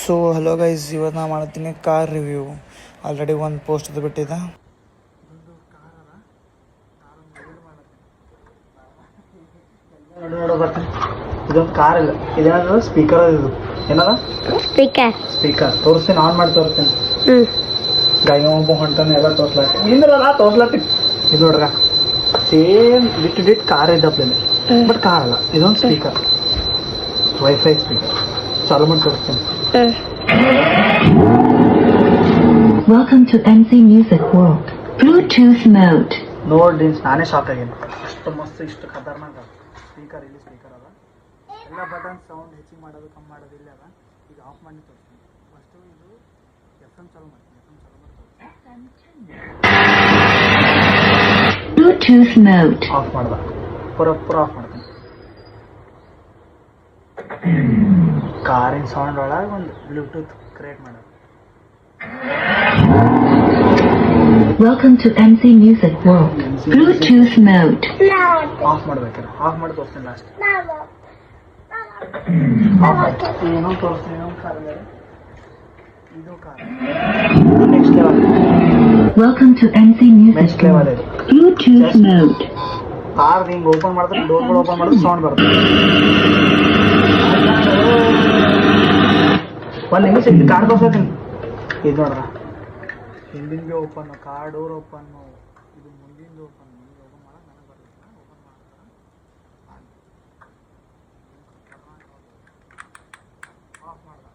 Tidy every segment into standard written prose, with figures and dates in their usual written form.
So hello guys, ಇವತ್ತು ನಾ ಮಾಡ್ತೀನಿ ಕಾರ್ ರಿವ್ಯೂ. ಆಲ್ರೆಡಿ ಒಂದು ಪೋಸ್ಟ್ ಬಿಟ್ಟಿದ್ದೆ. ಇದೊಂದು ಕಾರ್ ಇಲ್ಲ, ಇದೇನಾದ್ರು ಸ್ಪೀಕರ್ ಇದು ಏನದ ಸ್ಪೀಕರ್ ತೋರಿಸ್ತೀನಿ, ಆನ್ ಮಾಡಿ ತೋರಿಸ್ತೀನಿ. ಗಾಯ ಒಬ್ಬ ಹೊಂಟಾನೆ ಎಲ್ಲ ತೋರ್ಸ್ಲಾತಿ ನಿಂದ್ರಲ್ಲ ತೋರ್ಸ್ಲಾತಿ. ಇದು ನೋಡ್ರ ಸೇಮ್ ಡಿಟ್ ಕಾರ್ ಇದ್ದಪ್ಲೇನೆ, ಬಟ್ ಕಾರ್ ಅಲ್ಲ, ಇದೊಂದು ಸ್ಪೀಕರ್, ವೈಫೈ ಸ್ಪೀಕರ್. ಚಾಲು ಮಾಡಿ ತೋರಿಸ್ತೀನಿ. Welcome to MC Music World. Bluetooth mode. ನೋಡಿ ನಾನೇ ಶಾಕ್ ಆಗೇನು, ಅಷ್ಟು ಮಸ್ತ್ ಇಷ್ಟು ಖತರ್ನಾಕ ಸ್ಪೀಕರ್. ಇಲ್ಲಿ ಸ್ಪೀಕರ್ ಅದ, ಎಲ್ಲ ಬಟನ್ ಸೌಂಡ್ ಹೆಚ್ಚಿಗೆ ಮಾಡೋದು ಕಮ್ಮಿ ಮಾಡೋದು ಇಲ್ಲಿ ಅದ. ಈಗ ಆಫ್ ಮಾಡಿ ತೋರಿಸ್ತೀನಿ. ಫಸ್ಟು ಇದು ಎಫ್ ಎಮ್ ಚಾಲು ಮಾಡ್ತೀನಿ. Bluetooth mode. ಆಫ್ ಮಾಡ್ದ, ಪೂರ ಆಫ್ ಮಾಡ್ತೀನಿ. ಕಾರಿನ ಸೌಂಡ್ ಒಳಗೆ ಒಂದು ಬ್ಲೂಟೂತ್ ಕ್ರಿಯೇಟ್ ಮಾಡೋದು. Welcome to MC Music World. Bluetooth mode. Of ಮಾಡ್ಬೇಕಾರೆ ಆಫ್ ಮಾಡಿ ತೋರಿಸ್ತೀನಿ ಲಾಸ್ಟ್. ಏನೋ ತೋರಿಸ್ತೀನಿ, ಇನ್ನೊಂದು ಕಾರ್ ಮೇಲೆ ಇದು car next level. Welcome to MC Music next level World. Bluetooth mode. Car ಹಿಂಗೆ ಓಪನ್ ಮಾಡಿದ್ರೆ ಡೋರ್ಗಳು ಓಪನ್ ಮಾಡಿದ್ರೆ ಸೌಂಡ್ ಬರುತ್ತೆ. ಒಂದು ನಿಮಿಷ ಇದು ಕಾರ್ ತೋರಿಸ್ತೀನಿ. ಇದು ನೋಡ್ರ, ಹಿಂದಿಂದು ಓಪನ್, ಕಾರ್ ಡೋರ್ ಓಪನ್, ಇದು ಮುಂದಿಂದು ಓಪನ್. ಮುಂದೆ ಓಪನ್ ಮಾಡಕ್ಕೆ ನನಗೆ ಬರಲಿಲ್ಲ, ಓಪನ್ ಮಾಡ್ತಾರೆ. ಆಫ್ ಮಾಡ್ದ,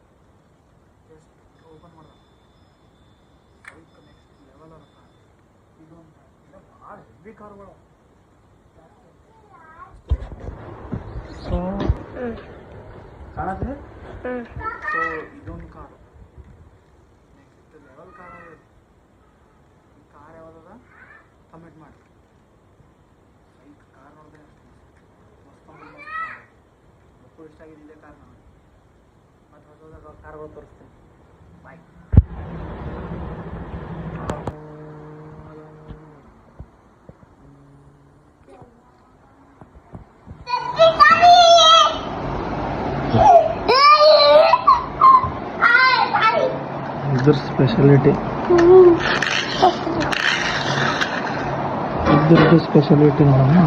ಜಸ್ಟ್ ಓಪನ್ ಮಾಡ್ದ. ಸ್ವಲ್ಪ ನೆಕ್ಸ್ಟ್ ಲೆವೆಲ್ ಅದ ಕಾರ್. ಇದು ಇಲ್ಲ ಭಾಳ ಹೆವಿ ಕಾರ್ಗಳು. ಸೊ ಕಾಣತ್ತೆ. ಸೊ ಇದೊಂದು ಕಾರು ನೆಕ್ಸ್ಟ್ ಲೆವೆಲ್ ಕಾರ್ ಅದ. ಈ ಕಾರ್ ಯಾವ್ದದ ಕಮೆಂಟ್ ಮಾಡಿ. ಈ ಕಾರ್ ನೋಡಿದ್ರೆ ಮಸ್ತ್ ಮಕ್ಕಳು ಇಷ್ಟ ಆಗಿದೆ ಇದೇ ಕಾರ್. ನೋಡಿ ಮತ್ತು ಹೊಸದಾಗ ಕಾರ್ಗಳು ತೋರಿಸ್ತೀನಿ. ಬಾಯ್. ಇದ್ರ ಸ್ಪೆಷಾಲಿಟಿ, ಇದ್ರದ್ದು ಸ್ಪೆಷಾಲಿಟಿ ನೋಡೋಣ.